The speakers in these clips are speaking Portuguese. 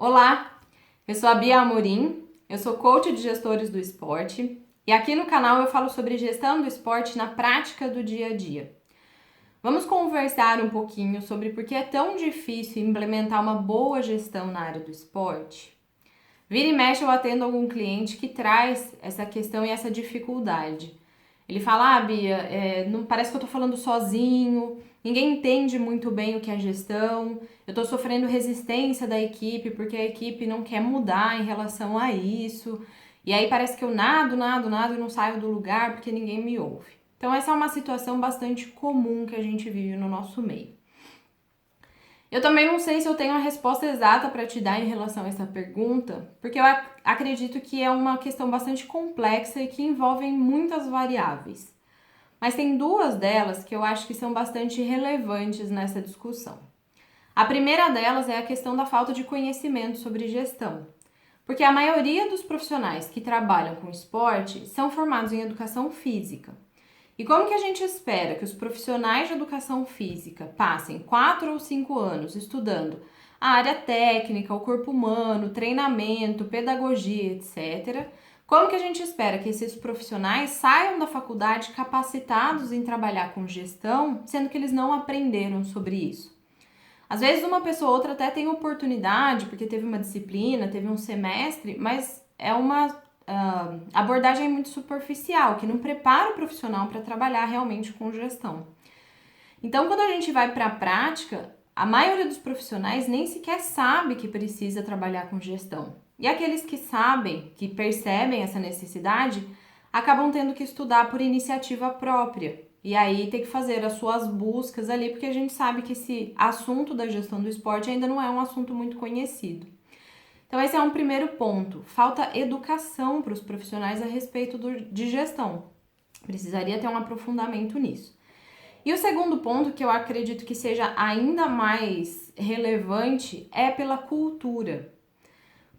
Olá, eu sou a Bia Amorim, eu sou coach de gestores do esporte e aqui no canal eu falo sobre gestão do esporte na prática do dia a dia. Vamos conversar um pouquinho sobre por que é tão difícil implementar uma boa gestão na área do esporte? Vira e mexe eu atendo algum cliente que traz essa questão e essa dificuldade. Ele fala, Bia, não parece que eu tô falando sozinho, ninguém entende muito bem o que é gestão, eu tô sofrendo resistência da equipe porque a equipe não quer mudar em relação a isso, e aí parece que eu nado e não saio do lugar porque ninguém me ouve. Então essa é uma situação bastante comum que a gente vive no nosso meio. Eu também não sei se eu tenho a resposta exata para te dar em relação a essa pergunta, porque eu acredito que é uma questão bastante complexa e que envolve muitas variáveis. Mas tem duas delas que eu acho que são bastante relevantes nessa discussão. A primeira delas é a questão da falta de conhecimento sobre gestão, porque a maioria dos profissionais que trabalham com esporte são formados em educação física. E como que a gente espera que os profissionais de educação física passem 4 ou 5 anos estudando a área técnica, o corpo humano, treinamento, pedagogia, etc., como que a gente espera que esses profissionais saiam da faculdade capacitados em trabalhar com gestão, sendo que eles não aprenderam sobre isso? Às vezes uma pessoa ou outra até tem oportunidade, porque teve uma disciplina, teve um semestre, mas é uma abordagem muito superficial, que não prepara o profissional para trabalhar realmente com gestão. Então, quando a gente vai para a prática, a maioria dos profissionais nem sequer sabe que precisa trabalhar com gestão. E aqueles que sabem, que percebem essa necessidade, acabam tendo que estudar por iniciativa própria. E aí tem que fazer as suas buscas ali, porque a gente sabe que esse assunto da gestão do esporte ainda não é um assunto muito conhecido. Então esse é um primeiro ponto. Falta educação para os profissionais a respeito de gestão. Precisaria ter um aprofundamento nisso. E o segundo ponto, que eu acredito que seja ainda mais relevante, é pela cultura.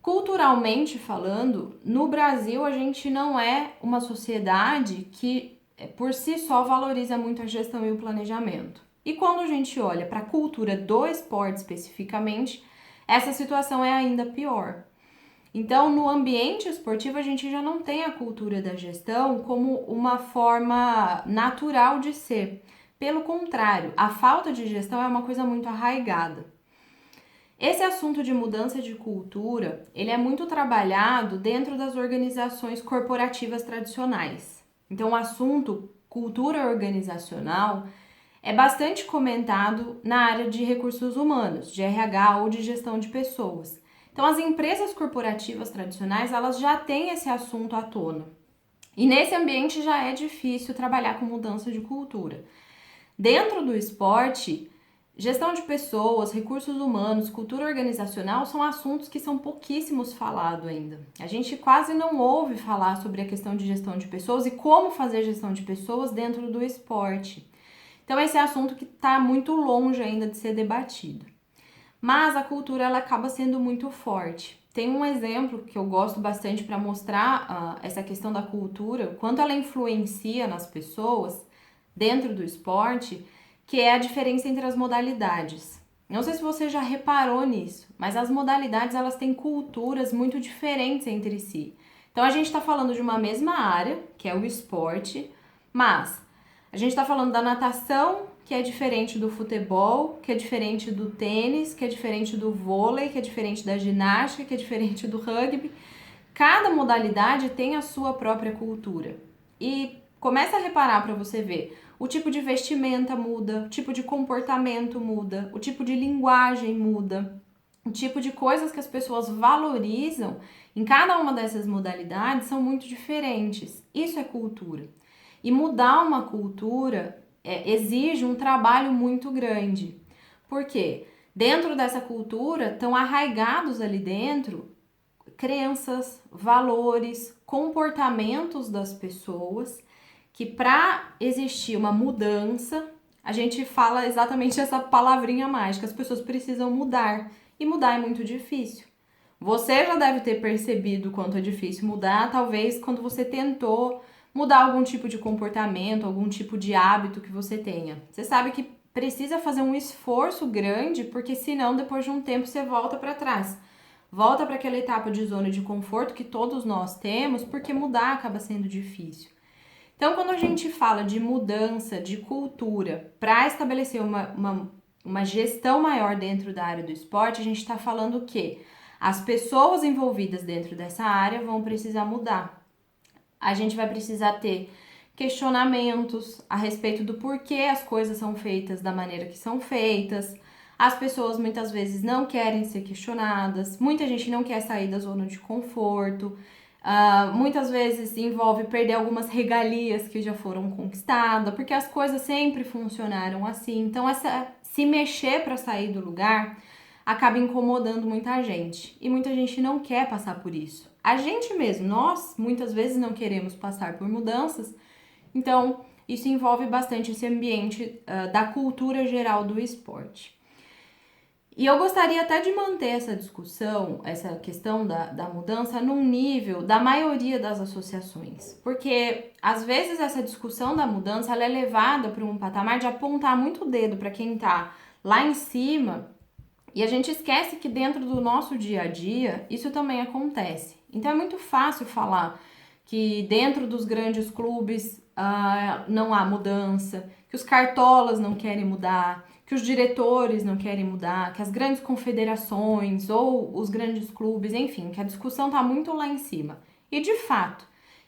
Culturalmente falando, no Brasil a gente não é uma sociedade que por si só valoriza muito a gestão e o planejamento. E quando a gente olha para a cultura do esporte especificamente, essa situação é ainda pior. Então, no ambiente esportivo, a gente já não tem a cultura da gestão como uma forma natural de ser. Pelo contrário, a falta de gestão é uma coisa muito arraigada. Esse assunto de mudança de cultura, ele é muito trabalhado dentro das organizações corporativas tradicionais. Então, o assunto cultura organizacional é bastante comentado na área de recursos humanos, de RH ou de gestão de pessoas. Então, as empresas corporativas tradicionais, elas já têm esse assunto à tona. E nesse ambiente já é difícil trabalhar com mudança de cultura. Dentro do esporte, gestão de pessoas, recursos humanos, cultura organizacional são assuntos que são pouquíssimos falados ainda. A gente quase não ouve falar sobre a questão de gestão de pessoas e como fazer gestão de pessoas dentro do esporte. Então esse é assunto que está muito longe ainda de ser debatido. Mas a cultura ela acaba sendo muito forte. Tem um exemplo que eu gosto bastante para mostrar essa questão da cultura, quanto ela influencia nas pessoas dentro do esporte, que é a diferença entre as modalidades. Não sei se você já reparou nisso, mas as modalidades elas têm culturas muito diferentes entre si. Então a gente está falando de uma mesma área, que é o esporte, mas a gente está falando da natação, que é diferente do futebol, que é diferente do tênis, que é diferente do vôlei, que é diferente da ginástica, que é diferente do rugby. Cada modalidade tem a sua própria cultura. E começa a reparar para você ver. O tipo de vestimenta muda, o tipo de comportamento muda, o tipo de linguagem muda, o tipo de coisas que as pessoas valorizam em cada uma dessas modalidades são muito diferentes. Isso é cultura. E mudar uma cultura exige um trabalho muito grande. Por quê? Dentro dessa cultura estão arraigados ali dentro crenças, valores, comportamentos das pessoas que para existir uma mudança, a gente fala exatamente essa palavrinha mágica, as pessoas precisam mudar. E mudar é muito difícil. Você já deve ter percebido quanto é difícil mudar, talvez quando você tentou mudar algum tipo de comportamento, algum tipo de hábito que você tenha. Você sabe que precisa fazer um esforço grande, porque senão depois de um tempo você volta para trás. volta para aquela etapa de zona de conforto que todos nós temos, porque mudar acaba sendo difícil. Então, quando a gente fala de mudança de cultura para estabelecer uma gestão maior dentro da área do esporte, a gente está falando que as pessoas envolvidas dentro dessa área vão precisar mudar. A gente vai precisar ter questionamentos a respeito do porquê as coisas são feitas da maneira que são feitas. As pessoas muitas vezes não querem ser questionadas, muita gente não quer sair da zona de conforto. Muitas vezes envolve perder algumas regalias que já foram conquistadas, porque as coisas sempre funcionaram assim. Então, se mexer para sair do lugar acaba incomodando muita gente. E muita gente não quer passar por isso. A gente mesmo, nós muitas vezes não queremos passar por mudanças. Então, isso envolve bastante esse ambiente da cultura geral do esporte. E eu gostaria até de manter essa discussão, essa questão da mudança, num nível da maioria das associações. Porque, às vezes, essa discussão da mudança ela é levada para um patamar de apontar muito o dedo para quem está lá em cima, e a gente esquece que dentro do nosso dia a dia, isso também acontece. Então, é muito fácil falar que dentro dos grandes clubes não há mudança, que os cartolas não querem mudar, que os diretores não querem mudar, que as grandes confederações ou os grandes clubes, enfim, que a discussão está muito lá em cima. E de fato,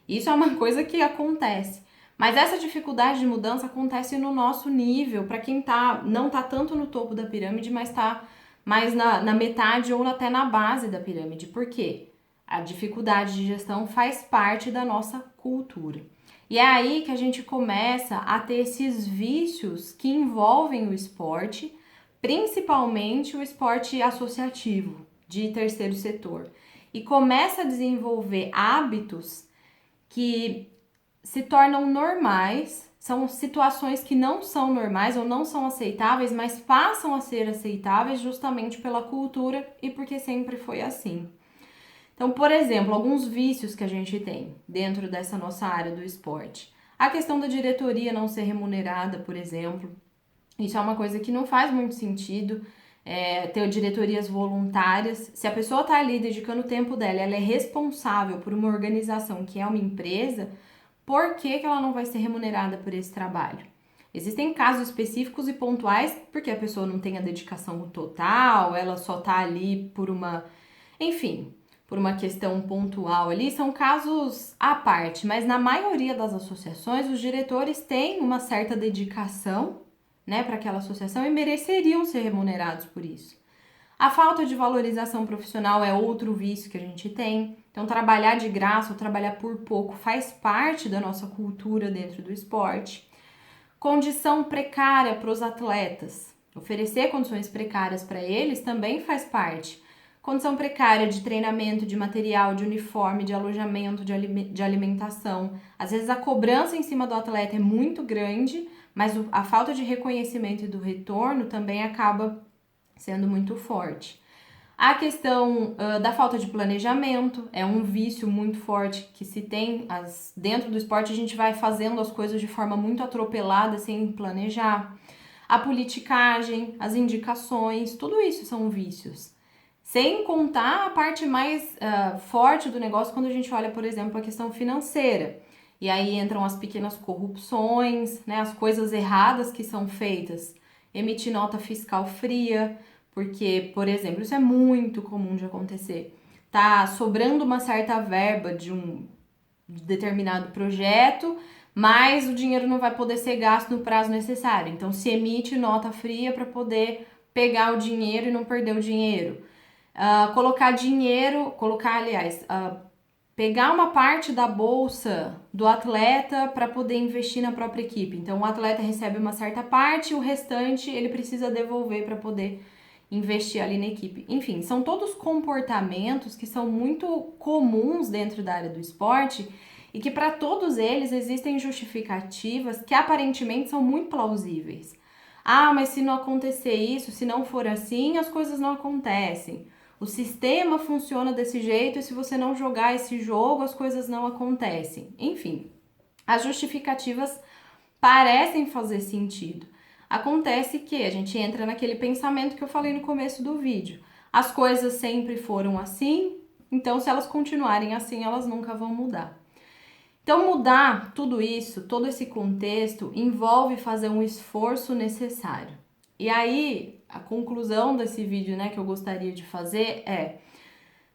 isso é uma coisa que acontece. Mas essa dificuldade de mudança acontece no nosso nível, para quem não está tanto no topo da pirâmide, mas está mais na metade ou até na base da pirâmide. Por quê? A dificuldade de gestão faz parte da nossa cultura. E é aí que a gente começa a ter esses vícios que envolvem o esporte, principalmente o esporte associativo, de terceiro setor. E começa a desenvolver hábitos que se tornam normais, são situações que não são normais ou não são aceitáveis, mas passam a ser aceitáveis justamente pela cultura e porque sempre foi assim. Então, por exemplo, alguns vícios que a gente tem dentro dessa nossa área do esporte. A questão da diretoria não ser remunerada, por exemplo. Isso é uma coisa que não faz muito sentido, ter diretorias voluntárias. Se a pessoa está ali dedicando o tempo dela, ela é responsável por uma organização que é uma empresa, por que ela não vai ser remunerada por esse trabalho? Existem casos específicos e pontuais, porque a pessoa não tem a dedicação total, ela só está ali por por uma questão pontual ali, são casos à parte, mas na maioria das associações, os diretores têm uma certa dedicação, né, para aquela associação e mereceriam ser remunerados por isso. A falta de valorização profissional é outro vício que a gente tem. Então, trabalhar de graça ou trabalhar por pouco faz parte da nossa cultura dentro do esporte. Condição precária para os atletas. Oferecer condições precárias para eles também faz parte. Condição precária de treinamento, de material, de uniforme, de alojamento, de alimentação. Às vezes a cobrança em cima do atleta é muito grande, mas a falta de reconhecimento e do retorno também acaba sendo muito forte. A questão da falta de planejamento é um vício muito forte que se tem. Dentro do esporte a gente vai fazendo as coisas de forma muito atropelada, sem planejar. A politicagem, as indicações, tudo isso são vícios. Sem contar a parte mais forte do negócio quando a gente olha, por exemplo, a questão financeira. E aí entram as pequenas corrupções, né, as coisas erradas que são feitas. Emitir nota fiscal fria, porque, por exemplo, isso é muito comum de acontecer. Tá sobrando uma certa verba de um determinado projeto, mas o dinheiro não vai poder ser gasto no prazo necessário. Então, se emite nota fria para poder pegar o dinheiro e não perder o dinheiro. Pegar uma parte da bolsa do atleta para poder investir na própria equipe. Então, o atleta recebe uma certa parte e o restante ele precisa devolver para poder investir ali na equipe. Enfim, são todos comportamentos que são muito comuns dentro da área do esporte e que para todos eles existem justificativas que aparentemente são muito plausíveis. Ah, mas se não acontecer isso, se não for assim, as coisas não acontecem. O sistema funciona desse jeito e se você não jogar esse jogo, as coisas não acontecem. Enfim, as justificativas parecem fazer sentido. Acontece que a gente entra naquele pensamento que eu falei no começo do vídeo. as coisas sempre foram assim, então se elas continuarem assim, elas nunca vão mudar. Então, mudar tudo isso, todo esse contexto, envolve fazer um esforço necessário. E aí, a conclusão desse vídeo, né, que eu gostaria de fazer é: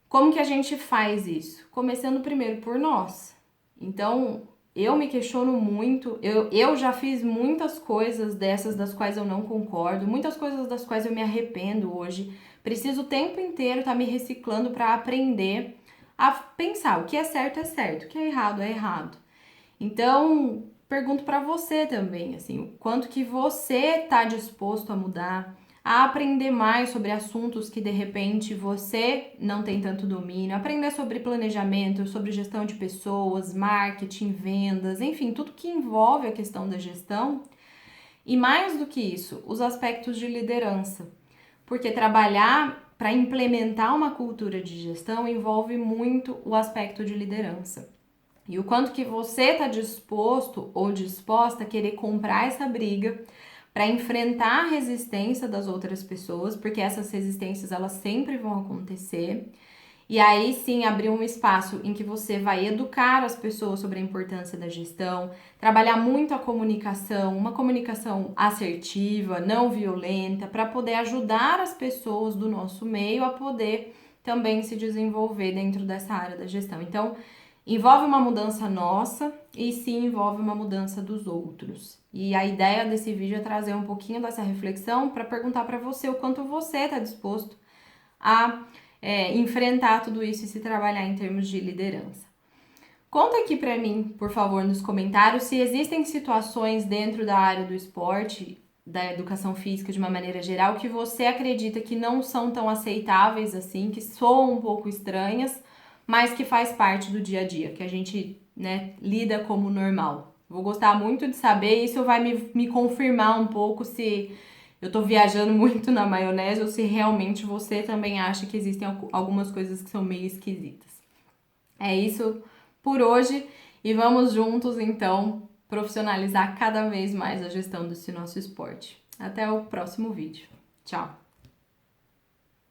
como que a gente faz isso? Começando primeiro por nós. Então, eu me questiono muito, eu já fiz muitas coisas dessas das quais eu não concordo, muitas coisas das quais eu me arrependo hoje. Preciso o tempo inteiro estar me reciclando para aprender a pensar o que é certo, o que é errado. Então, pergunto para você também, assim, o quanto que você está disposto a mudar, a aprender mais sobre assuntos que de repente você não tem tanto domínio, aprender sobre planejamento, sobre gestão de pessoas, marketing, vendas, enfim, tudo que envolve a questão da gestão. E mais do que isso, os aspectos de liderança. Porque trabalhar para implementar uma cultura de gestão envolve muito o aspecto de liderança. E o quanto que você está disposto ou disposta a querer comprar essa briga para enfrentar a resistência das outras pessoas, porque essas resistências elas sempre vão acontecer. E aí sim abrir um espaço em que você vai educar as pessoas sobre a importância da gestão, trabalhar muito a comunicação, uma comunicação assertiva, não violenta, para poder ajudar as pessoas do nosso meio a poder também se desenvolver dentro dessa área da gestão. Então, envolve uma mudança nossa e sim envolve uma mudança dos outros. E a ideia desse vídeo é trazer um pouquinho dessa reflexão para perguntar para você o quanto você está disposto a enfrentar tudo isso e se trabalhar em termos de liderança. Conta aqui para mim, por favor, nos comentários se existem situações dentro da área do esporte, da educação física de uma maneira geral, que você acredita que não são tão aceitáveis assim, que soam um pouco estranhas, mas que faz parte do dia a dia, que a gente, né, lida como normal. Vou gostar muito de saber, isso vai me confirmar um pouco se eu tô viajando muito na maionese ou se realmente você também acha que existem algumas coisas que são meio esquisitas. É isso por hoje e vamos juntos então profissionalizar cada vez mais a gestão desse nosso esporte. Até o próximo vídeo. Tchau!